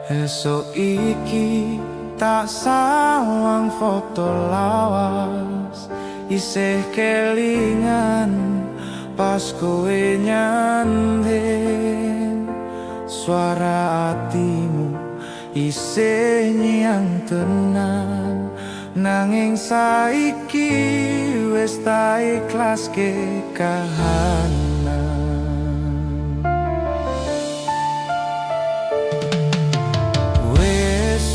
Esok iki tak sawang foto lawas, isih kelingan pas kowe nyandhen. Suara hatimu isih nyang tenan, nanging saiki wis tak ikhlaske kahanan.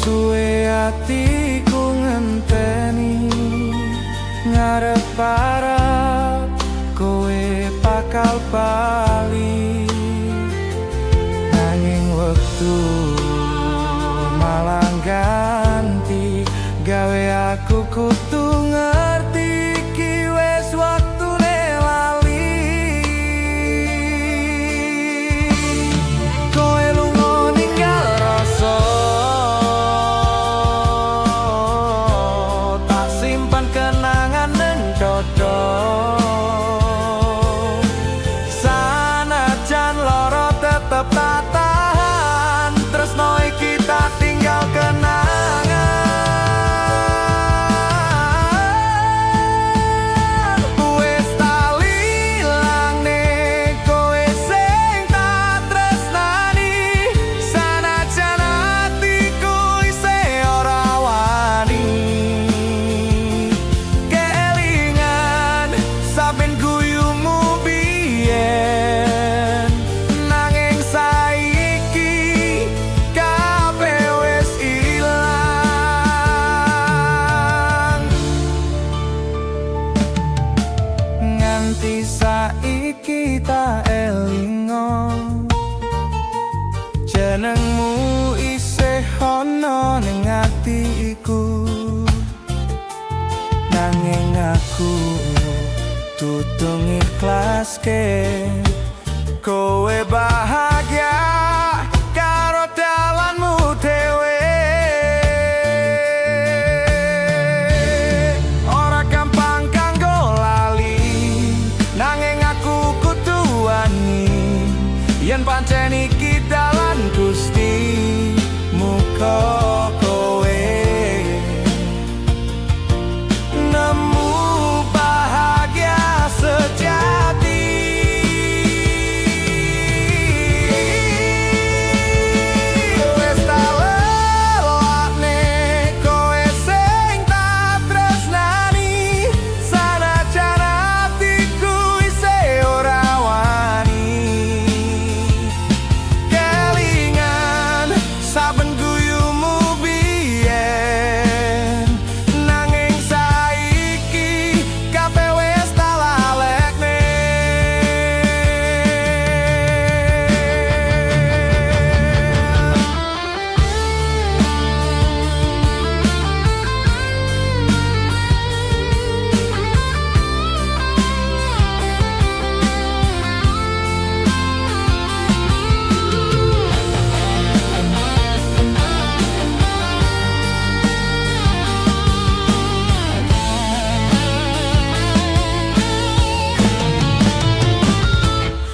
Suwe hatiku ngenteni ngarep-arep kowe bakal bali, nanging wektu malah ganti gawe aku kudu ngerti iki wis waktune lali. Kowe lunga ninggal rasa sanajan loro tetep tak tahan, tresno iki tak tinggal kenangan. Wis tak lilangne kowe sing tak tresnani, sanajan atiku isih ora wani kelingan saben guyumu biyen, nanging saiki kabeh wis ilang. Nganti saiki tak elingo jenengmu isih ana ning atiku, nanging aku tudung ikhlaske kowe bahagia karo dalanmu dhewe. Ora gampang kanggo lali, nanging aku kudu wani yen pancen iki dalan Gusti. Muga kowe nemu bahagia sejati. Wis tak lelakne kowe sing tak tresnani, sanajan atiku isih ora wani kelingan saben guyumu biyen, nanging saiki kabeh wis tak lalekne.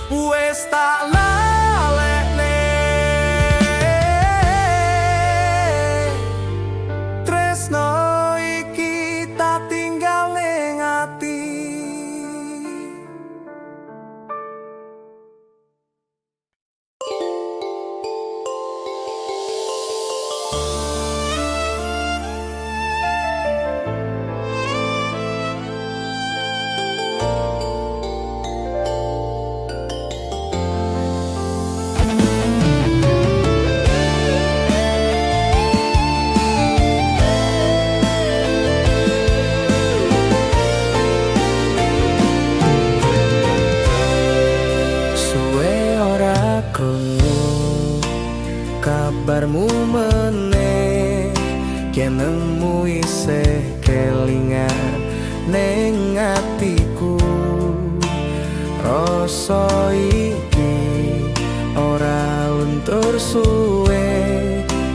Wis tak lalekne tresno iki tak tinggal ning ati. Suwe ora krungu kabarmu meneh, kenemu isih kelingan ning atiku. Rasa iki ora luntur suwe,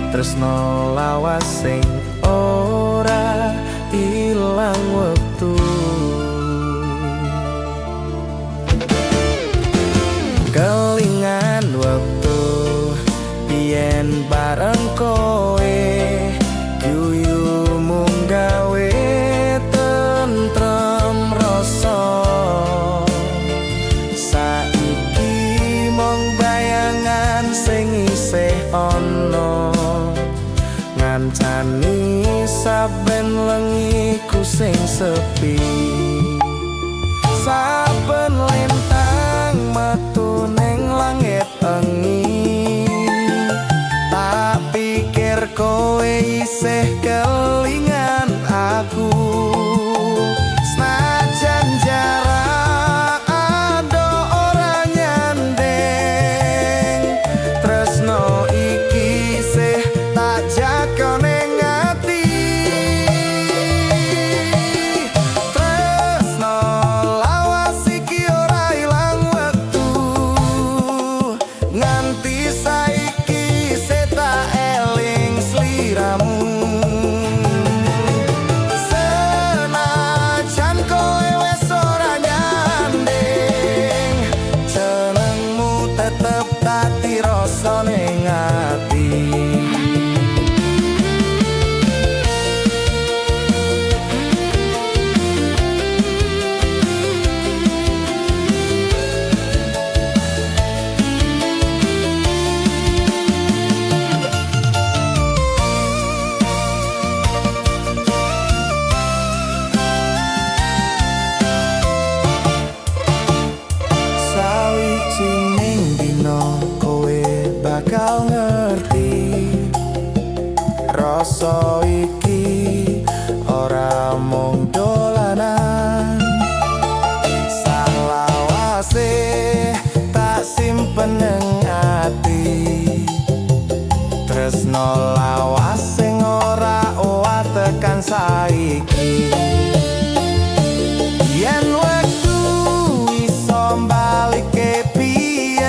tresno lawas sing ora ilang wektu. Kelingan waktu biyen bareng kowe guyu mung gawe tentrem rasa saiki mung bayangan sing isih ana ngancani saben lengiku sing sepi saben lintang metu ning langit engi tak pikir kowe isih kelingan aku senajan jarak ado ora nyanding tresno iki isih tak jaga ning ati tresno lawas iki ora ilang wektu nganti saiki isih tak eling sliramu senajan kowe wis ora nyanding jenengmu tetep dadi rasa ning ati. Sawijining dina kowe bakal ngerti rasa iki ora mung dolanan salawase tak simpen ning ati tresno lawas sing ora owah tekan saiki yen wektu iso mbalike biyen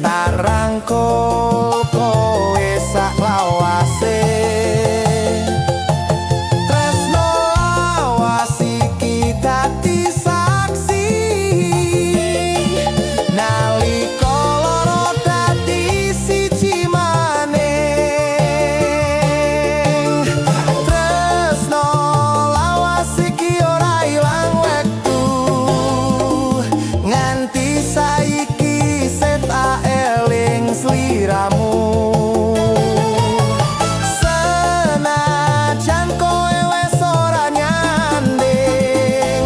tak rangkul kowe sak lawase tresno lawas iki dadi saksi nalika loro dadi siji maning tresno lawas iki ora ilang wektu nganti saiki set eling sliramu senajan kowe wis ora nyanding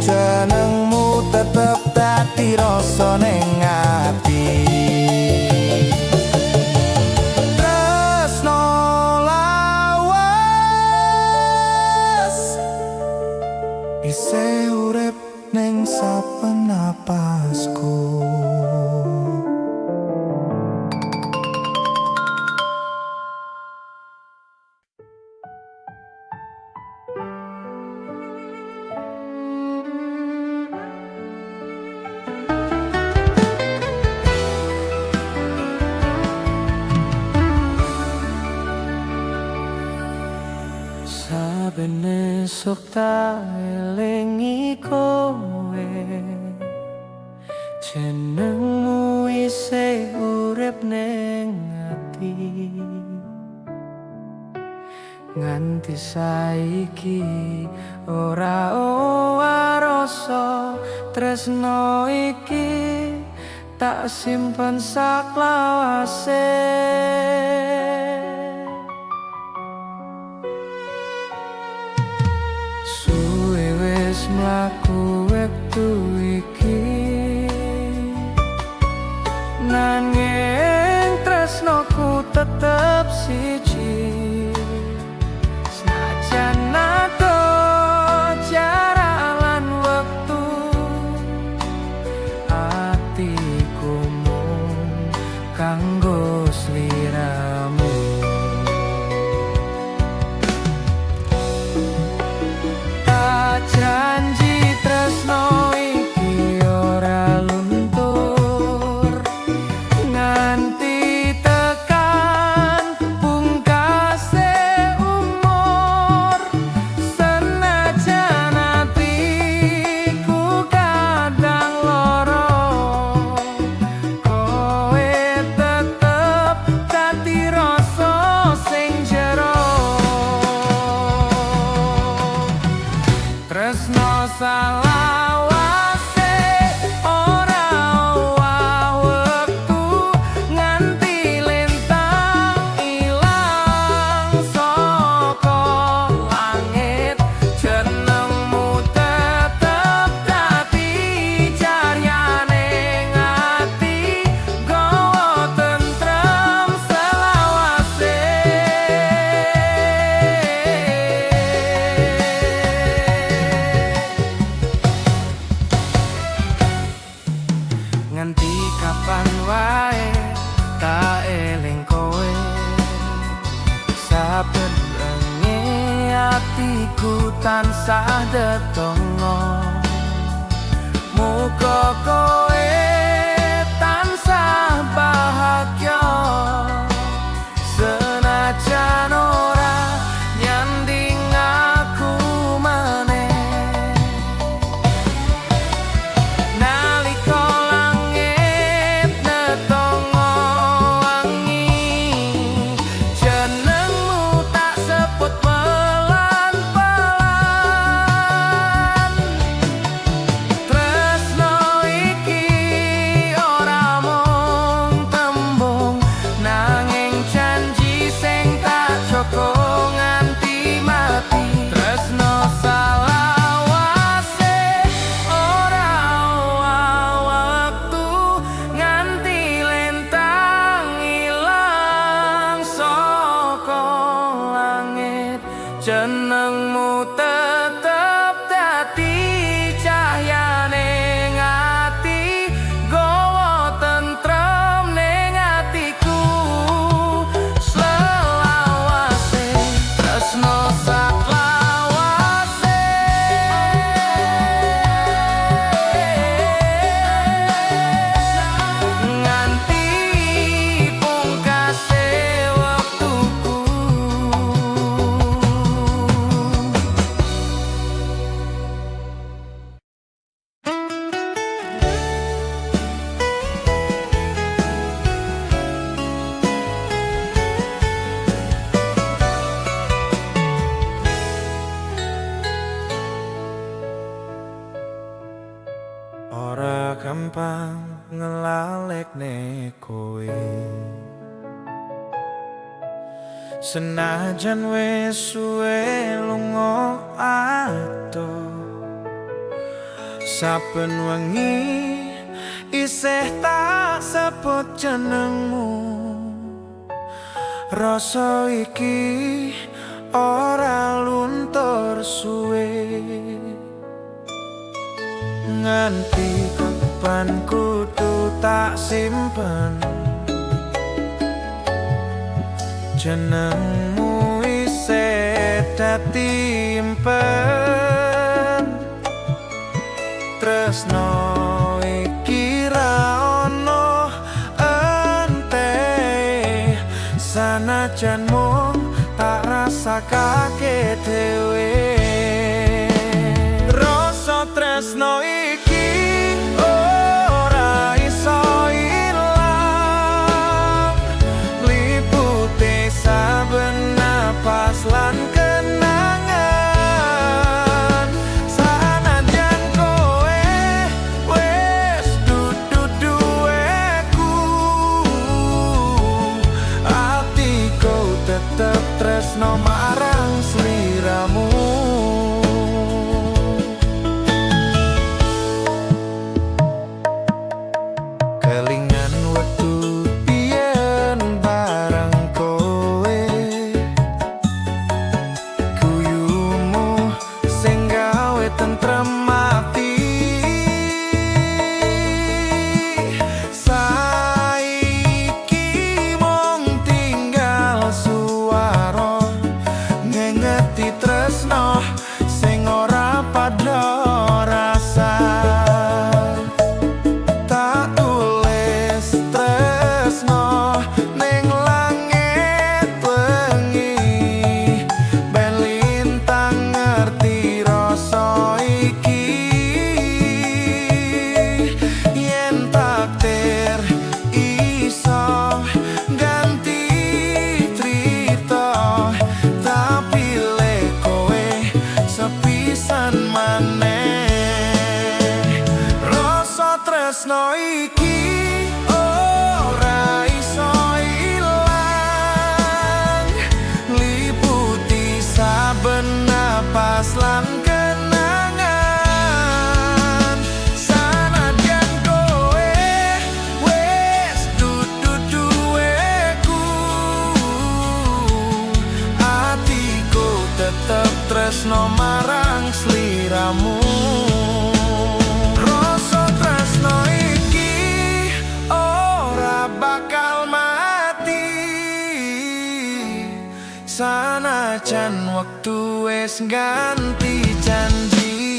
jenengmu tetep dadi rasa ning ati tresno lawas isih urip ning saben napasku. Saben esuk tak elingi kowe jenengmu isih urip ning ati nganti saiki ora owah rasa tresno iki tak simpen sak lawase suwe wis mlaku wektu iki nanging tresnoku tetep siji senajan ado jarak lan wektu atiku mung kanggo sliramu tak janji tresno iki tansah dedonga. Muga kowe tansah bahagia, senajan ora nyanding aku maneh. Nalika langit netongo wangi, jenengmu tak sebut pelan-pelan. Tresno iki ora mung tembung, nanging janji sing tak joko nganti mati. Tresno salawase ora waktu, nganti lintang ilang saka langit. Jenengmu tetep dadi cahyane ati, gowo tentrem ning atiku. Selawase tresno saklawase, nganti pungkase wektuku. Ora gampang ngelalekne kowe, senajan wis suwe lunga adoh. Saben wengi isih tak sebut jenengmu, rasa iki ora luntur suwe. Nganti kapan kudu tak simpen jenengmu isih dadi impen. Tresno iki ra ono enteh, sanajan mung tak rasakake dhewe. Rasa tresno iki ora iso ilang, liputi saben napas lan kenangan. Sanajan kowe wis dudu duweku, atiku tetep tresno marang sliramu. Kelingan wektu biyen bareng kowe, guyumu sing gawe tentrem ati. Saiki mung tinggal suara ngengeti tresno sing ora padha rasa. Tak tulis tresno ning langit wengi, ben lintang ngerti rasa iki. Yen takdir iso ganti trita, tapi le kowe sepisan maneh. Rasa tresno iki ora iso ilang, liputi saben napas lan kenangan. Sanajan kowe wis dudu duweku, atiku tetep tresno marang sliramu. Rasa tresno iki ora bakal mati, Sanajan wektu wis ganti janji.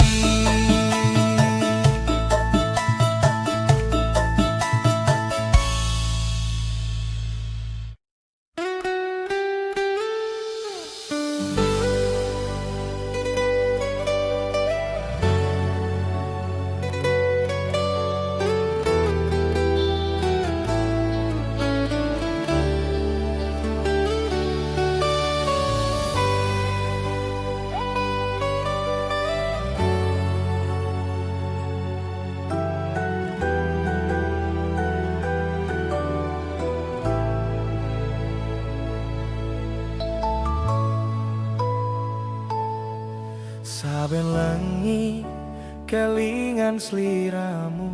Saben lengi kelingan sliramu,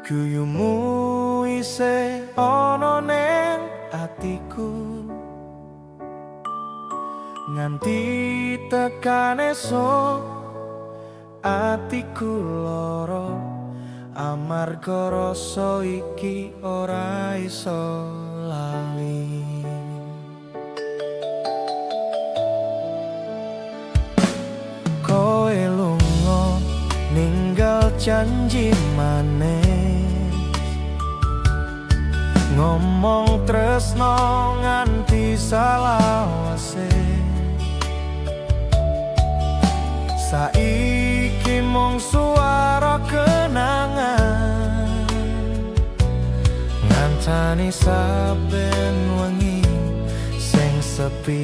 guyumu isih ana ning atiku. Nganti tekan esuk atiku lara, amarga rasa iki ora iso lali. Koe lunga ninggal janji maneh, ngomong tresno nganti salawase. Saiki mung suara kenangan, ngancani saben wengi sing sepi.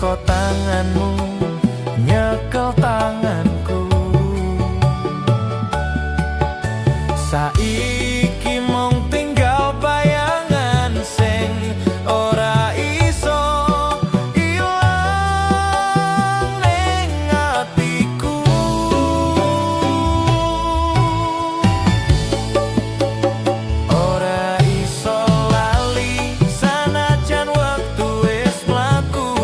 Tanganmu nyekel tanganku, saiki mung tinggal bayangan sing ora iso ilang ning atiku. Ora iso lali sanajan wektu wis mlaku,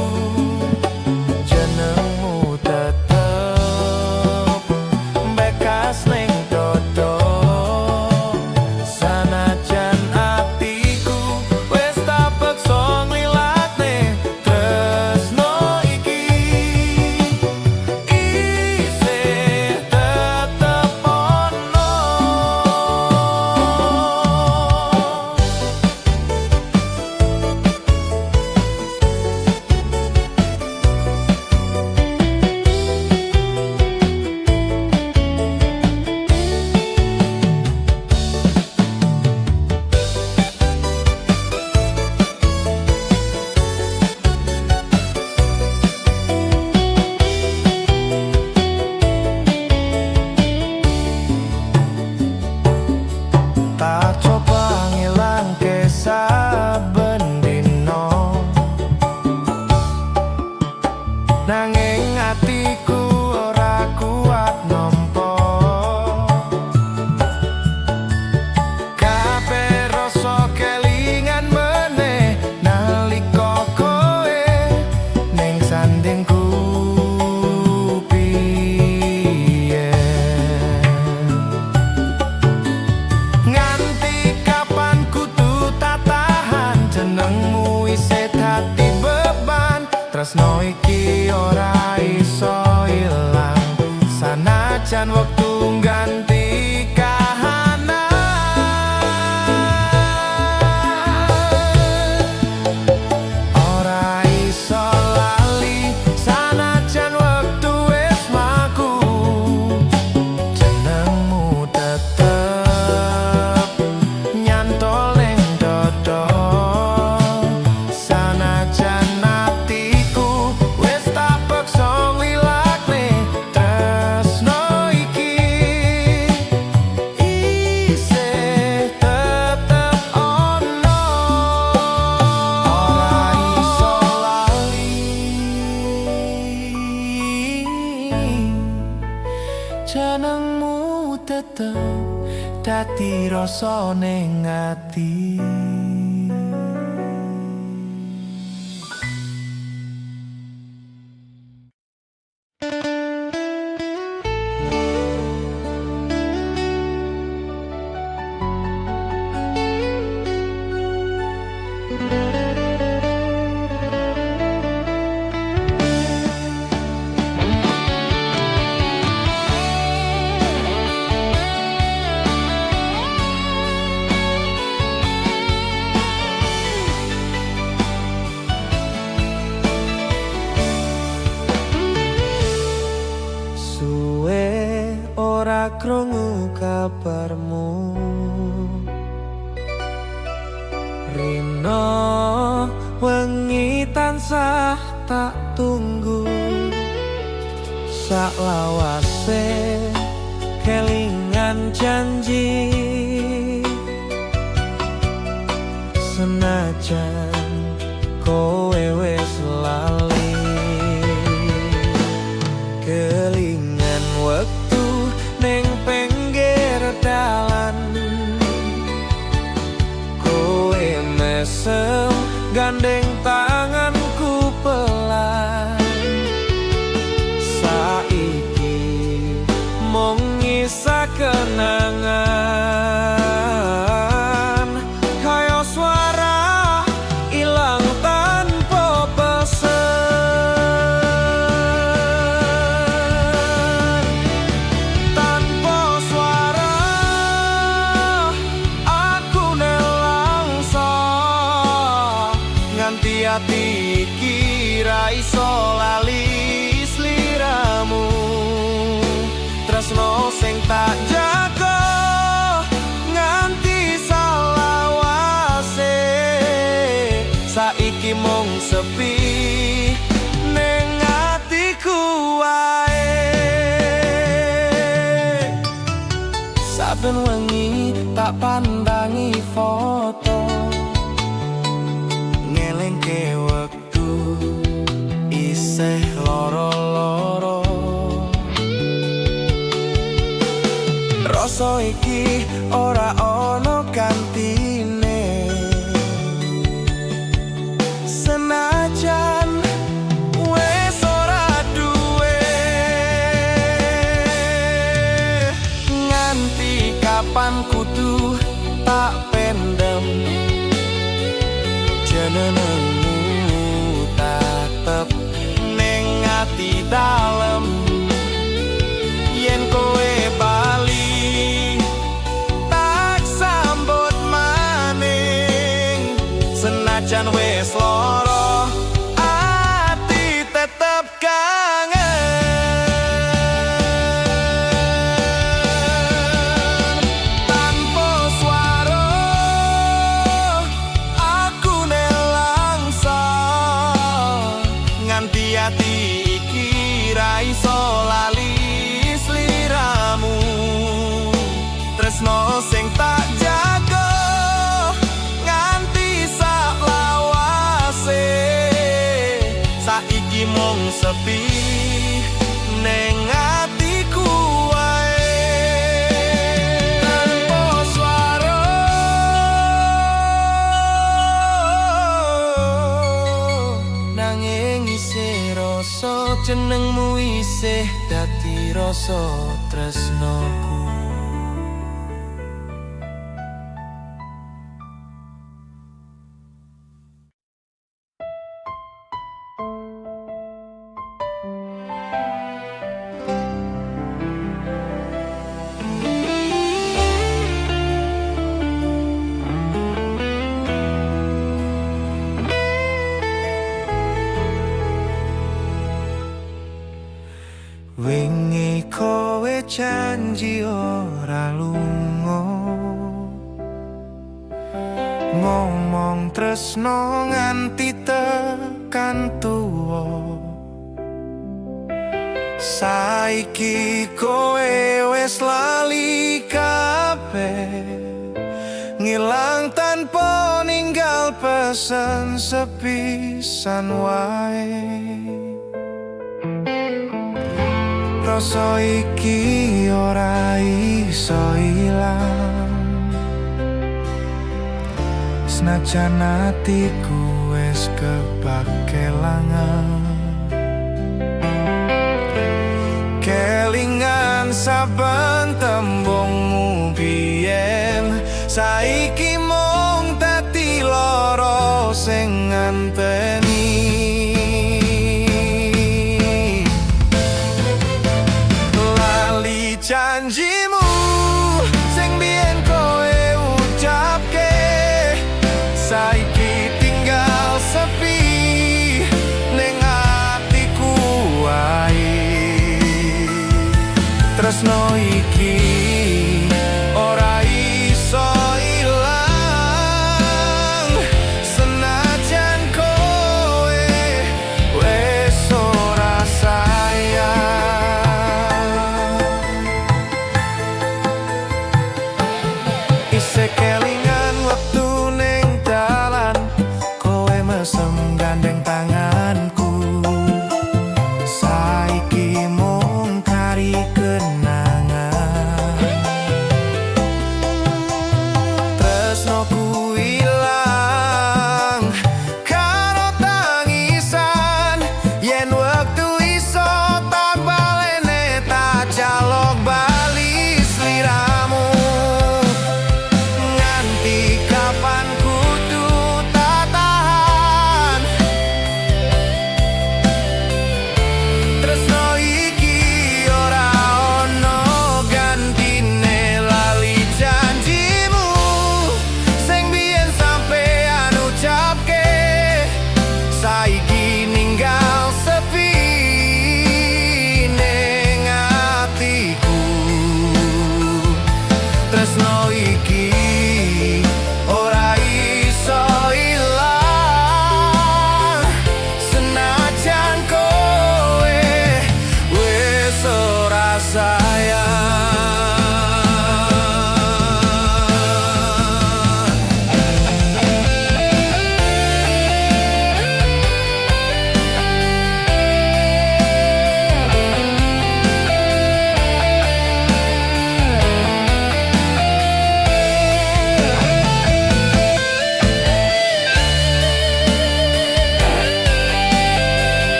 tak coba ngilangke saben dino, nanging atiku ora kuat nampa. Kabeh rasa kelingan meneh nalika kowe ning sandingku. Tresno iki ora iso ilang sanajan wektu ganti kahanan. Ora iso lali sanajan wektu wis mlaku, jenengmu tetep nyantol ning dodo. Sanajan jenengmu tetep dadi rasa ning ati. krungu kabarmu. Rino wengi tansah tak tunggu, saklawase kelingan janji. Senajan kowe wis lali, kelingan wektu ning pinggir dalan. Kowe mesem gandeng tanganku pelan. Saiki mung ngisa kenangan, kaya suara ilang tanpa pesen. Tanpa suara aku nelangsa, nganti ati iki ra iso lali sliramu. Tresno sing tak jaga nganti salawase, saiki mung sepi ning atiku wae. Saben wengi tak pandangi foto, ngelingke wektu isih loro-loro. Rasa iki ora ono gantine, senajan wis ora duwe. Nganti kapan kudu tak pendem, jenengmu tetep ning ati dalem. Yen kowe bali tak sambut maning, senajan wis lara ati tetep kangen. Tanpa swara aku nelangsa, nganti ati iki ra iso lali sliramu. Tresno sing tak jaga nganti saklawase, saiki mung sepi ning atiku wae. Tanpa swara nanging isih rasa, jenengmu isih dadi rasa tresnoku. Wingi kowe janji ora lunga, ngomong tresno nganti tekan tuwa. Saiki kowe wis lali kabeh, ngilang tanpa ninggal pesen sepisan wae. Rasa iki ora iso ilang, senajan atiku wis kebak kelangan. Kelingan saben tembungmu biyen, saiki mung dadi lara sing nganteni. Janjimu sing biyen kowe ucapke, saiki tinggal sepi ning atiku wae. Tresno iki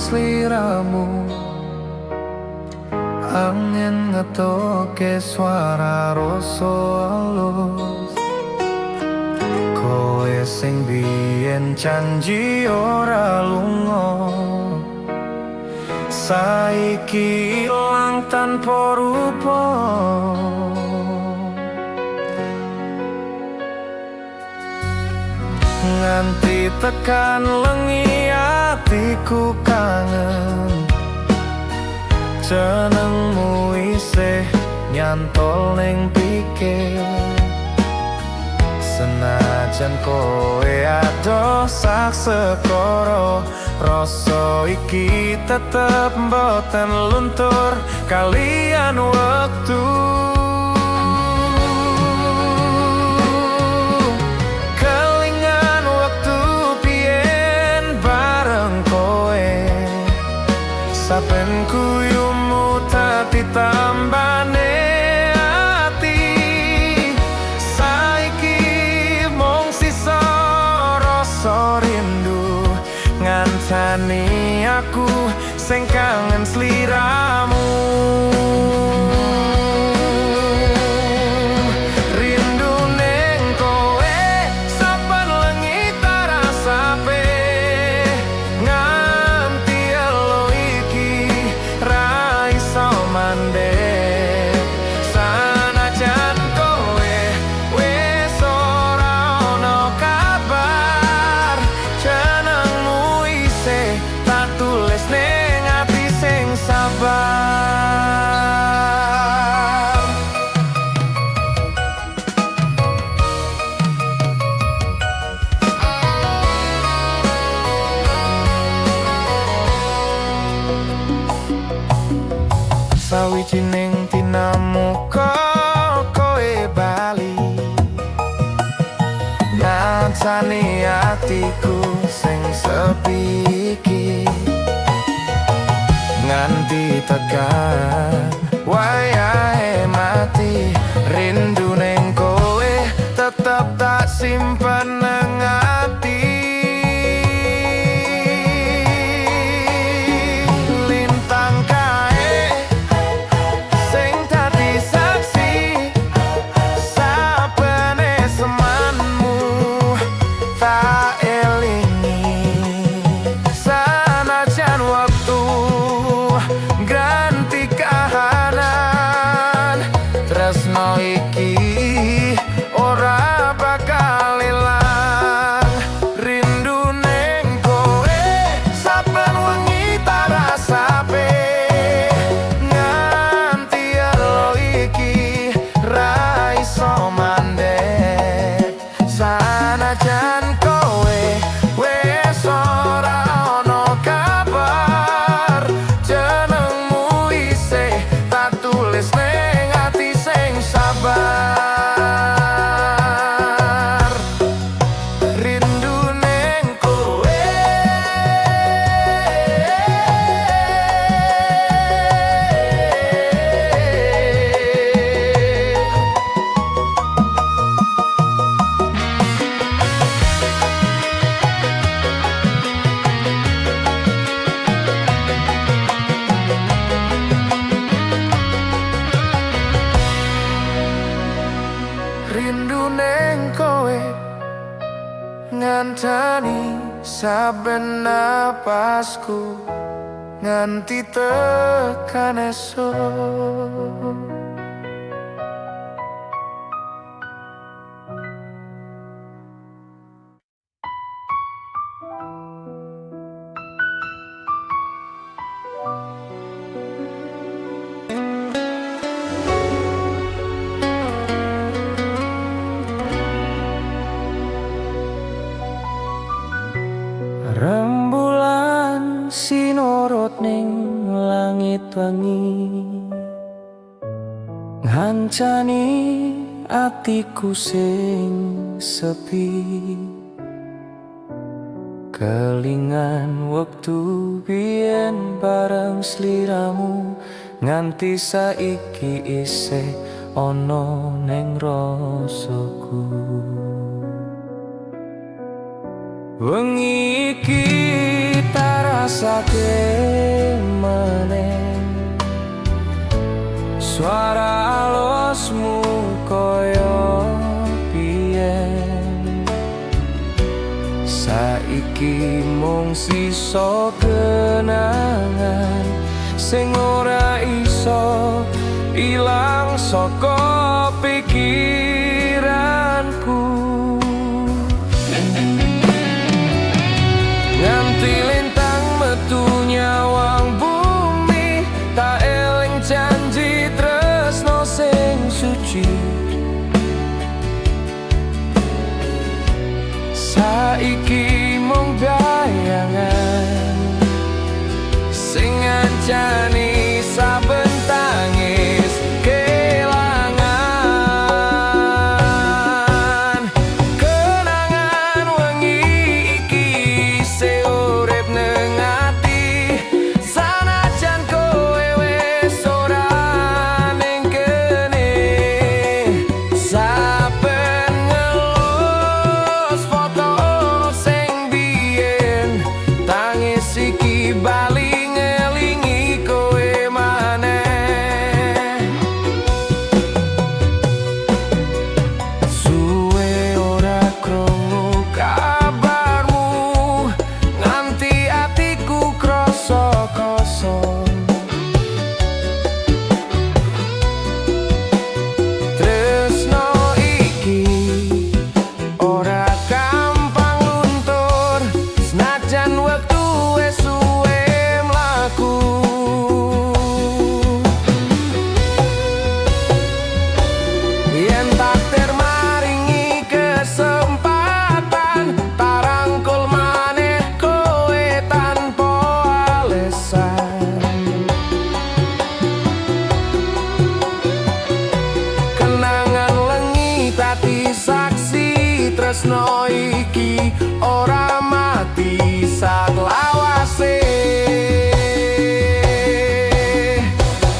sliramu. Angin ngetoke suara rasa halus, kowe sing biyen janji ora lunga, saiki ilang tanpa rupa. Nganti tekan lengi atiku kangen, jenengmu isih nyantol ning pikir. Senajan kowe adoh sak sekara, rasa iki tetep mboten luntur kalian wektu. Kelingan wektu biyen bareng kowe, saben guyumu dadi tambane ati. Saiki mung sisa rasa rindu, ngancani aku sing kangen sliramu. Rindu ning kowe saben lengi tak rasape, nganti elo iki ra iso mandek. Sanajan kowe wis ora ono kabar, jenengmu isih tak tulis ning ati sing sabar. Sawijining dinamu kowe bali, ngancani atiku sing sepi iki. Nganti tekan wayahe mati, rindu ning kowe tetep tak simpen nang ati. Lintang kae sing dadi saksi, sabene semanmu tak elingi. Sanajan waktu ganti kahanan, tresno iki ora bakal ilang. Rindu ning kowe saben wengi tak rasape, nganti elo iki ra iso mandek. Sanajan kowe wis ora ono kabar, jenengmu isih tak tulis ning ati sing sabar. Rindu ning kowe, rindu ning kowe, ngancani saben napasku nganti tekan esuk. Rembulan sinorot ning langit wangi, ngancani atiku sing sepi. Kelingan wektu biyen bareng sliramu, nganti saiki isih ana ning rasaku. Wengi iki tak ngrasake maneh suara alusmu koyo biyen. Saiki mung sisa kenangan sing ora iso ilang saka pikiranku. Nganti lintang metu nyawang bumi, tak eling janji tresno sing suci. Saiki mung bayangan sing ngancani saben tangis kelangan. Kenangan wengi iki isih urip ning ati, sanajan kowe wis ora ning kene. Saben ngelus foto sing biyen, tangis iki bali tresno iki ora mati sak lawase.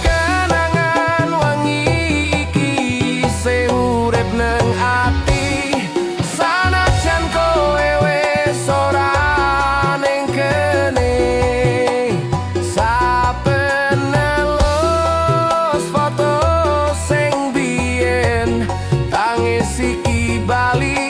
Kenangan wengi iki isih urip nang ati, sanajan kowe wis ora ning kene. Saben nelus foto sing biyen, tangis iki bali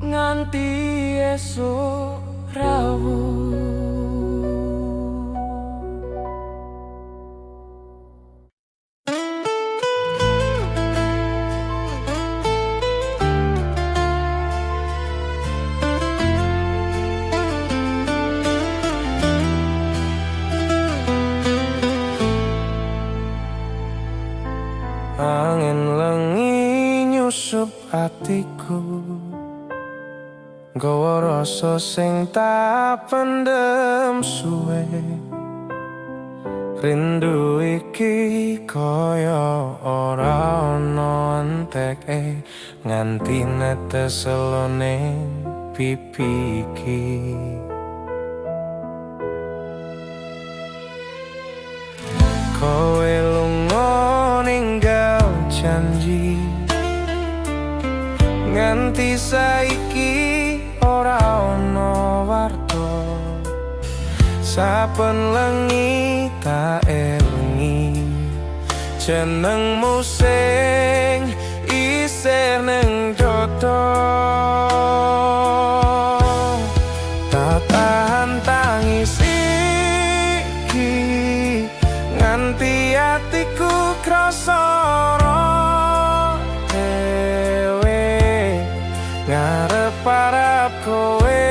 nganti esuk rawuh. Angin lengi nyusup atiku, nggawa rasa sing tak pendem suwe. Rindu iki kaya ora ana enteke, nganti netes selone pipi iki. Kowe lunga ninggal janji, nganti saiki ora ana warta. saben lengi tak elingi jenengmu sing isih ning dodo. Tak tahan tangis iki nganti atiku krasa dhewe ngarep-arep kowe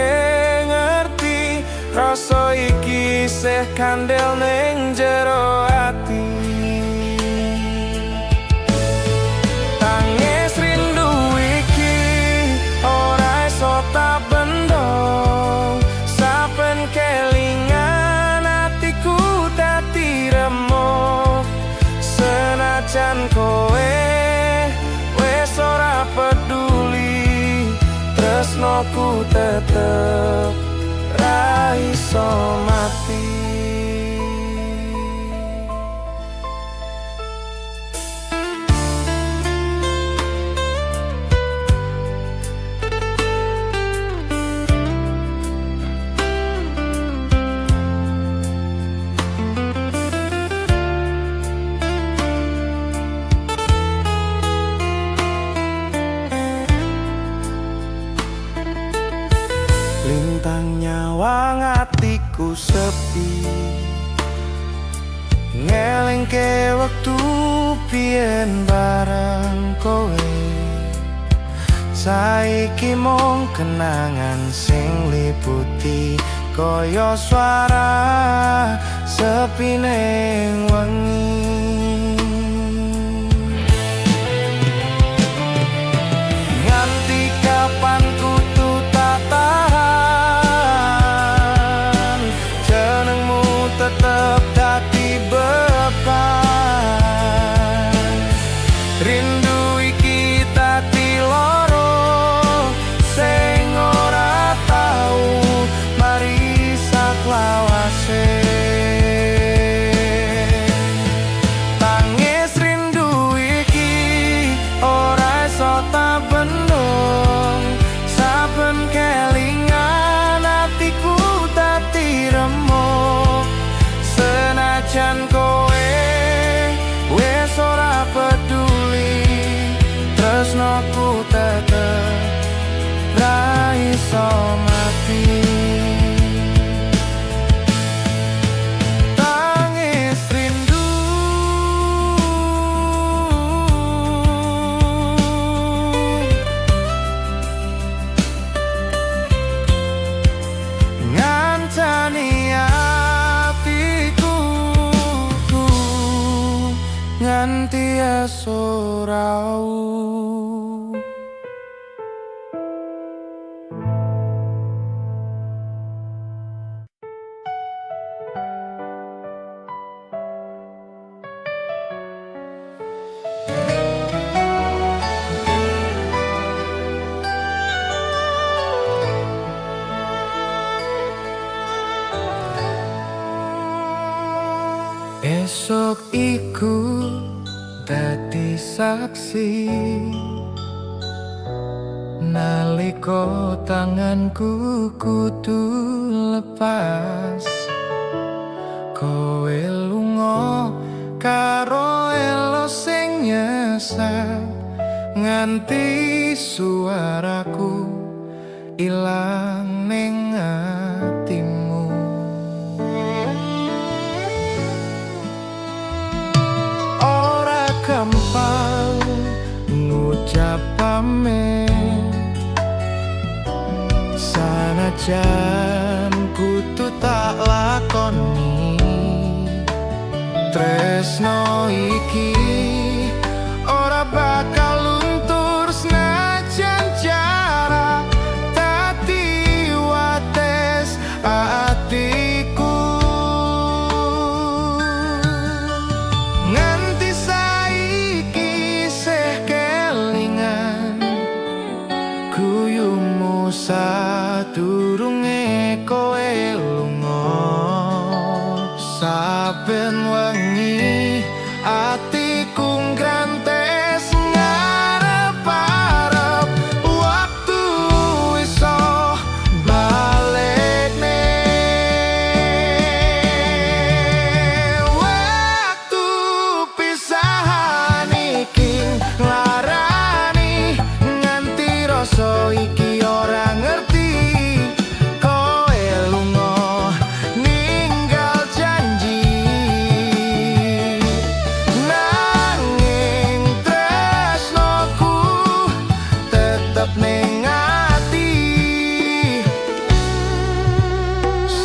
ngerti rasa iki isih kandel ning jero ati. Tangis rindu iki ora iso tak bendong, saben kelingan atiku dadi remuk. Senajan kowe wis ora peduli, tresnoku tetep ra iso mati. Lintang nyawang atiku sepi, ngelingke wektu biyen bareng kowe. Saiki mung kenangan sing liputi kaya swara sepi ning wengi. Nganti kapan kudu tak tahan, jenengmu tetep dadi beban. Rindu iki dadi loro sing ora tau mari saklawase. Tangis rindu iki ora iso tak bendong, saben kelingan atiku dadi remuk. Senajan kowe wis ora peduli, tresnoku tetep ra iso mati. Tangis rindu ngancani atiku nganti esuk rau. Esok iku dadi saksi nalika tanganku kudu lepas. Kowe lunga karo elo sing nyesat, nganti suaraku ilang ning atimu. Gampang ngucap pamit, sanajan kudu tak lakoni. Tresno iki ora bakal luntur senajan jarak dadi wates atiku. Sadurunge kowe lunga, saben wengi ati tetep ning ati.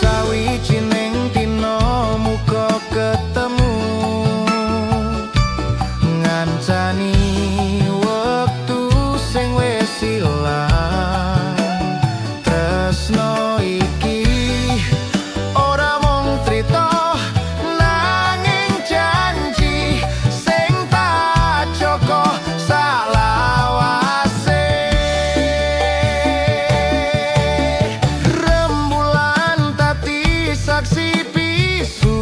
Sawijining dina muga ketemu, ngancani wektu sing wis ilang. Tresno iki ora mung trita, nanging janji sing tak joko salawase. Rembulan dadi saksi bisu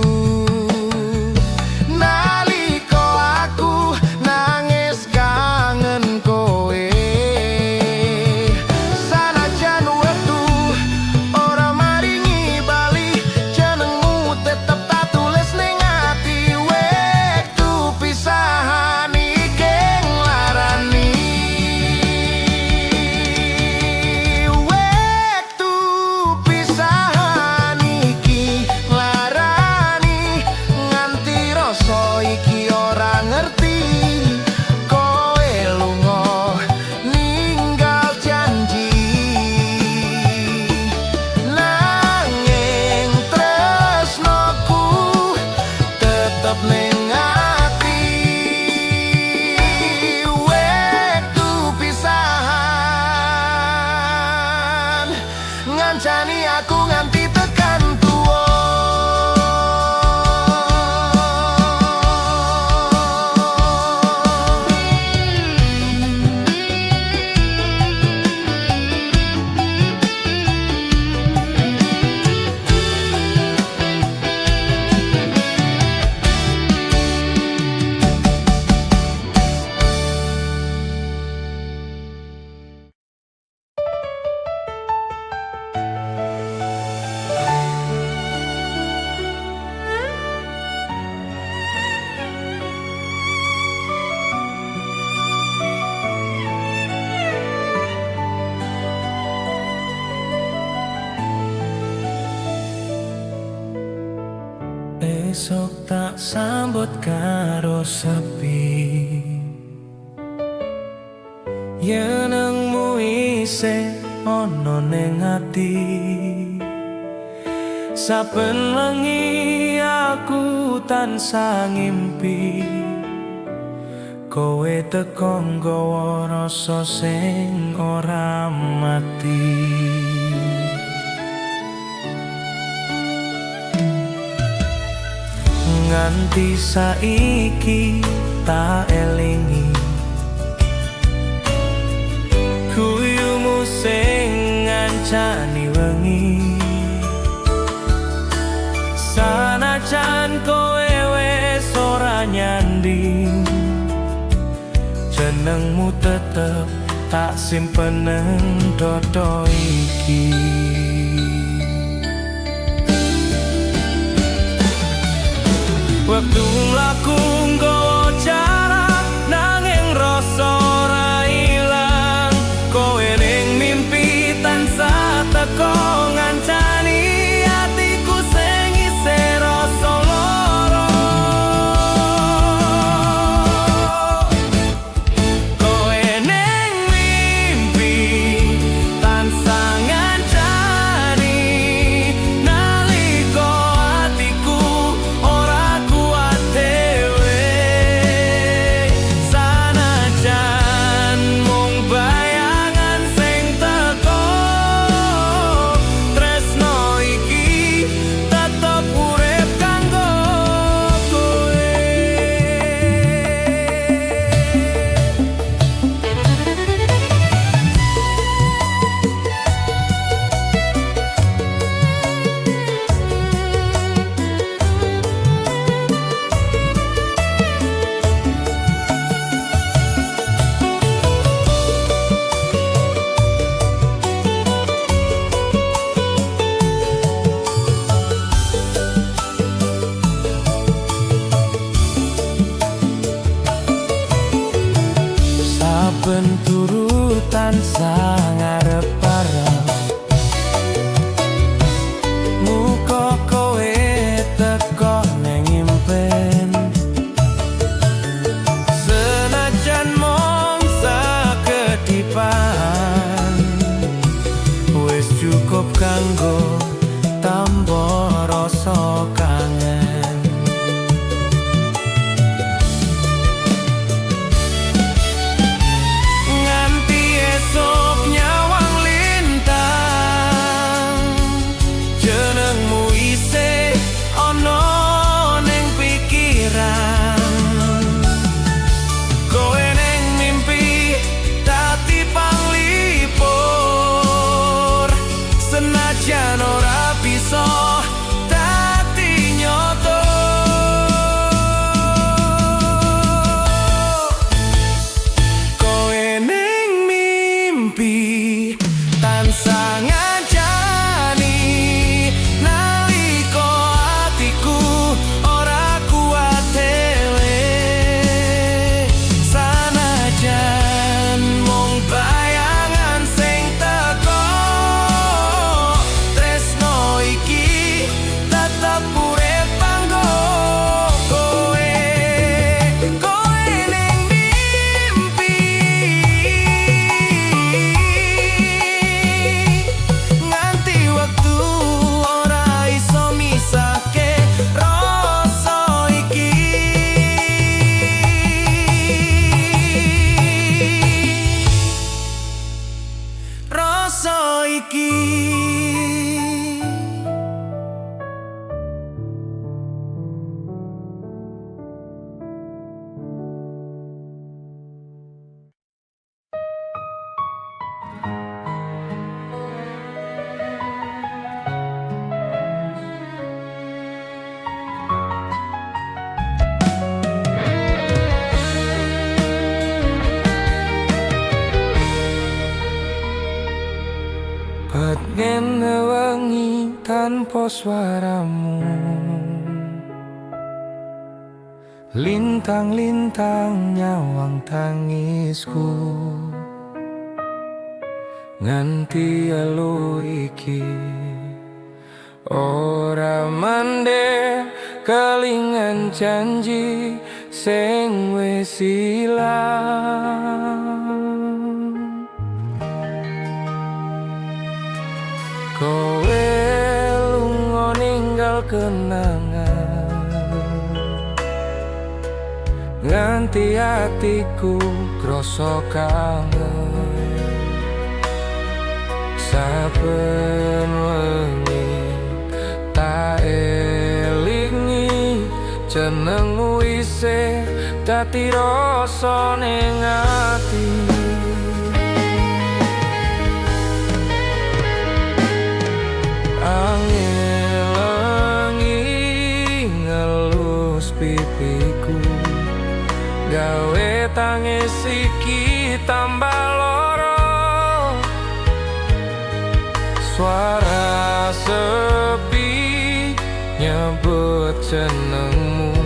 naliko aku nangis kangen kowe. Sanajan wektu ora maringi bali, jenengmu tetep tak tulis ning ati. Wektu pisahan iki nglarani, wektu pisahan iki nglarani. Nganti rasa iki ora ngerti, kowe lunga ninggal janji. Nanging tresnoku tetep ning ati. Wektu pisahan ngancani aku nganti tekan tuwa. Esok tak sambut karo sepi, yenengmu isih ana ning ati. Saben wengi aku tansah ngimpi, kowe teko nggawa rasa sing ora mati. Nganti saiki tak elingi guyumu sing ngancani wengi. Sanajan kowe wis ora nyanding, jenengmu tetep tak simpen nang dodo iki. Waktu laku nggawa jarak, nanging rasa ora ilang. Kowe ning mimpi tansah teko ngancani atiku sing isih rasa lara. Kowe ning mimpi tansah ngancani naliko atiku ora kuat dhewe. Sanajan mung bayangan sing teko, tresno iki tetep urip kanggo kowe. Saben turu tansah ngarep-arep, muga kowe teko ning impen. Senajan mung sakedipan, kanggo tampa rasa kangen. Nganti esok nyawang lintang, jenengmu isih ana ning pikiran. Kowe ning mimpi dadi panglipur, senajan ora bisa dadi nyoto. Kowe ning mimpi tansah ngajani nalika atiku ora kuat dhewe. Sanajan mung bayangan sing teko, tresno iki tetep urip kanggo kowe. Kowe ning mimpi nganti wektu ora iso misahke rasa iki. Rasa iki. Pengen wengi tanpa suaramu, lintang-lintang nyawang tangisku. Nganti elu iki ora mande kelingan janji sing wis ilang. Kowe lunga ninggal kenangan, nganti atiku krasa kangen. Saben wengi tak elingi jenengmu isih dadi rasa ning ati. Angelengi ngelus pipiku, gawe tangis iki tambah loro. Suara sepi nyebut jenengmu,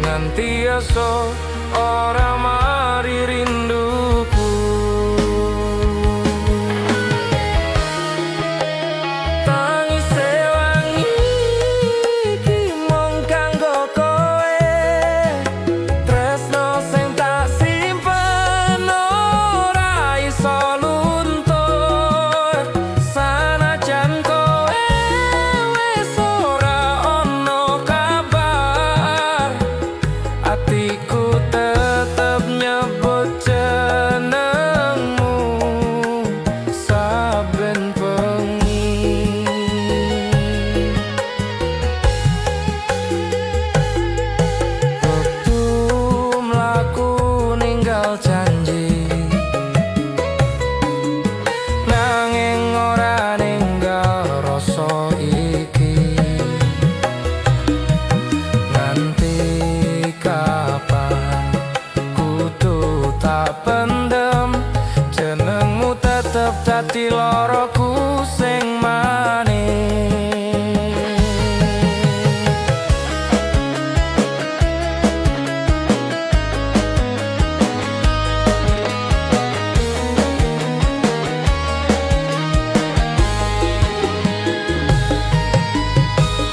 nganti esok ora mari rinduku. Dadi loroku sing manis.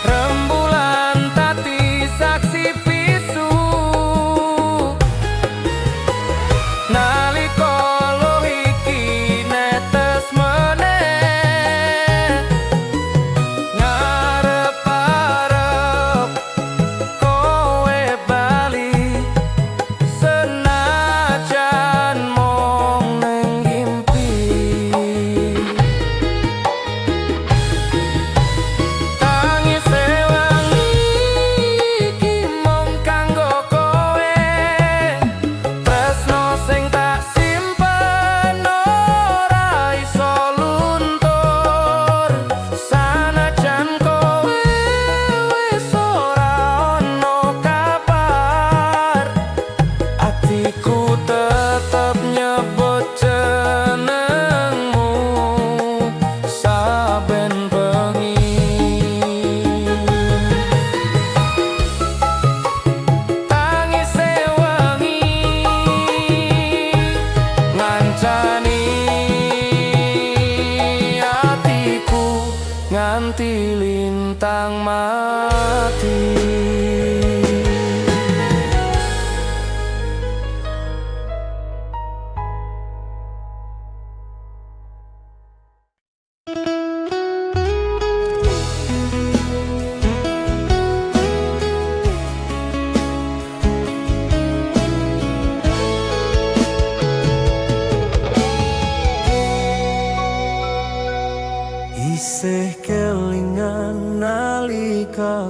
Rembulan tadi saksi pisu, nalika lo iki netes meneh.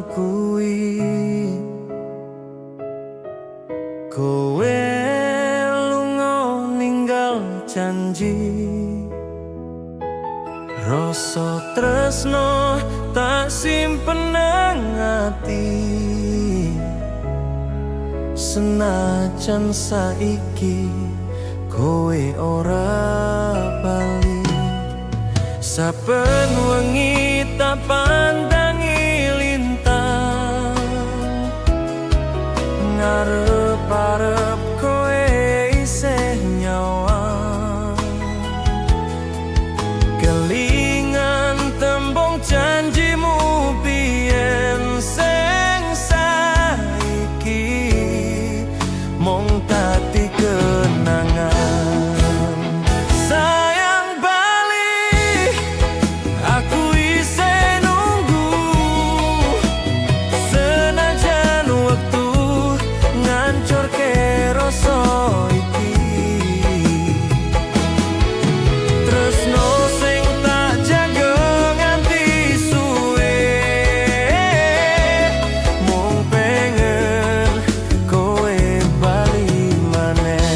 kuwi. Kowe lunga ninggal janji, rasa tresno tak simpen nang ati. Senajan saiki kowe ora bali, saben wengi tak pandangi lintang, ngarep-arep kowe isih nyawang. Kelingan tembung janjimu biyen sing saiki mung dadi kenangan. Sayang bali, aku isih nunggu, senajan wektu ngancurke rasa iki. Tresno sing tak jaga nganti suwe, mung pengen kowe bali maneh.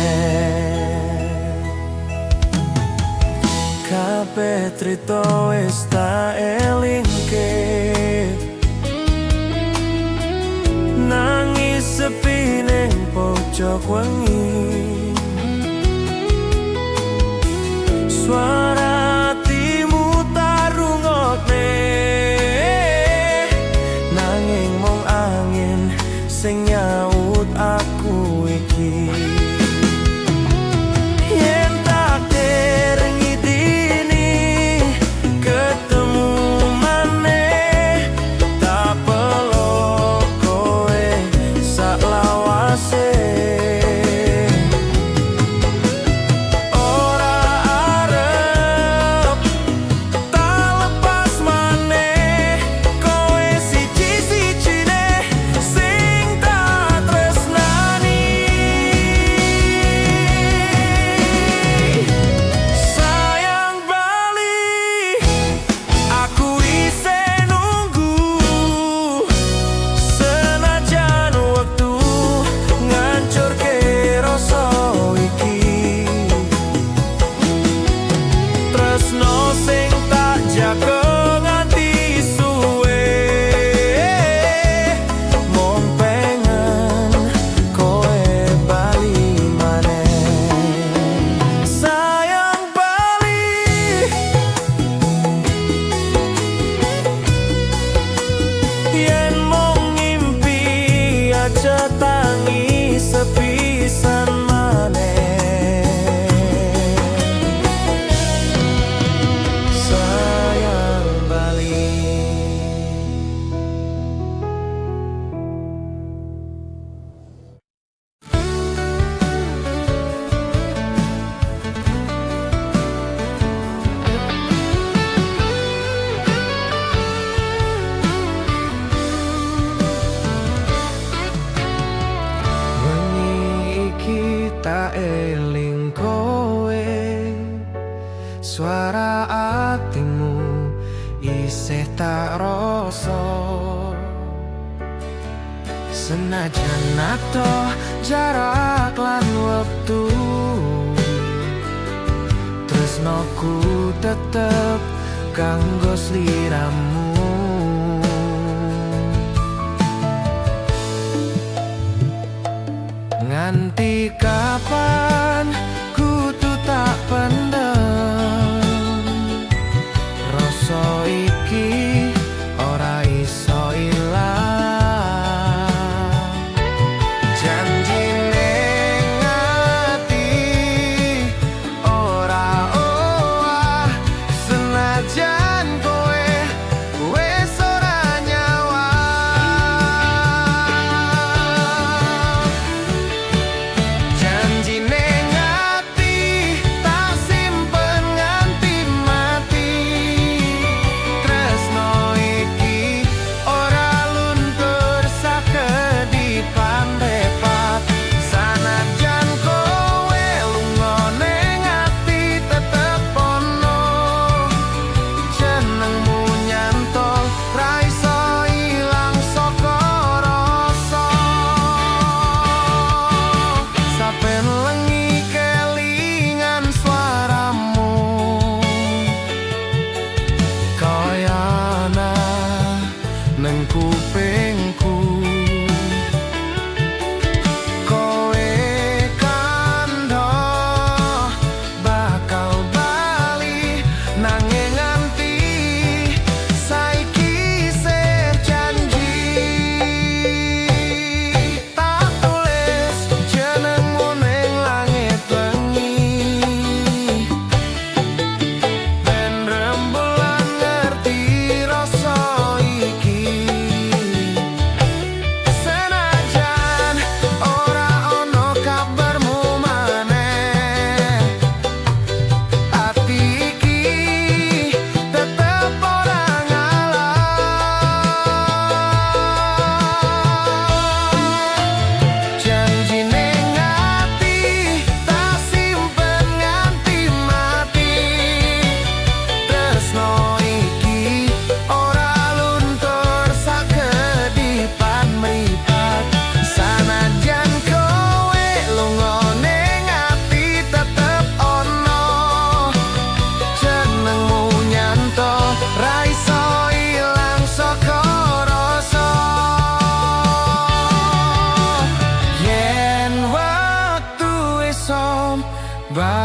Kabeh trito wis tak elingke, nangis sepi ning pojok wengi. Suara hatimu tak rungokne, nanging mung angin sing nyaut aku iki. Yen takdir ngidini ketemu maneh, tak peluk kowe sak lawase. Ora arep tak lepas maneh, kowe siji-sijine sing tak tresnani. Sayang bali, aku isih nunggu, senajan wektu ngancurke rasa iki. Tresno sing tak jaga nganti suwe, mung pengen kowe bali maneh. Sayang bali, yen mung ngimpi aja tangi sepisan maneh. Sayang bali. Wengi iki tak eling kowe, suara atimu isih tak rasa. Senajan adoh jarak lan wektu, tresnoku tetep kanggo sliramu. Nganti kapan kudu tak pendem, rasa iki ora iso ilang. Janji ning ati ora owah, senajan kowe wis ora nyawang. Janji ning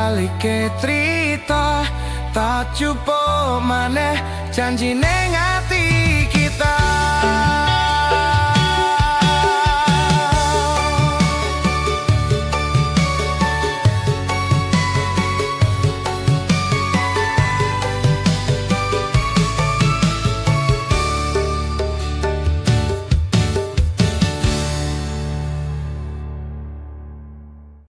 balike trita tak cupo maneh janji ning ati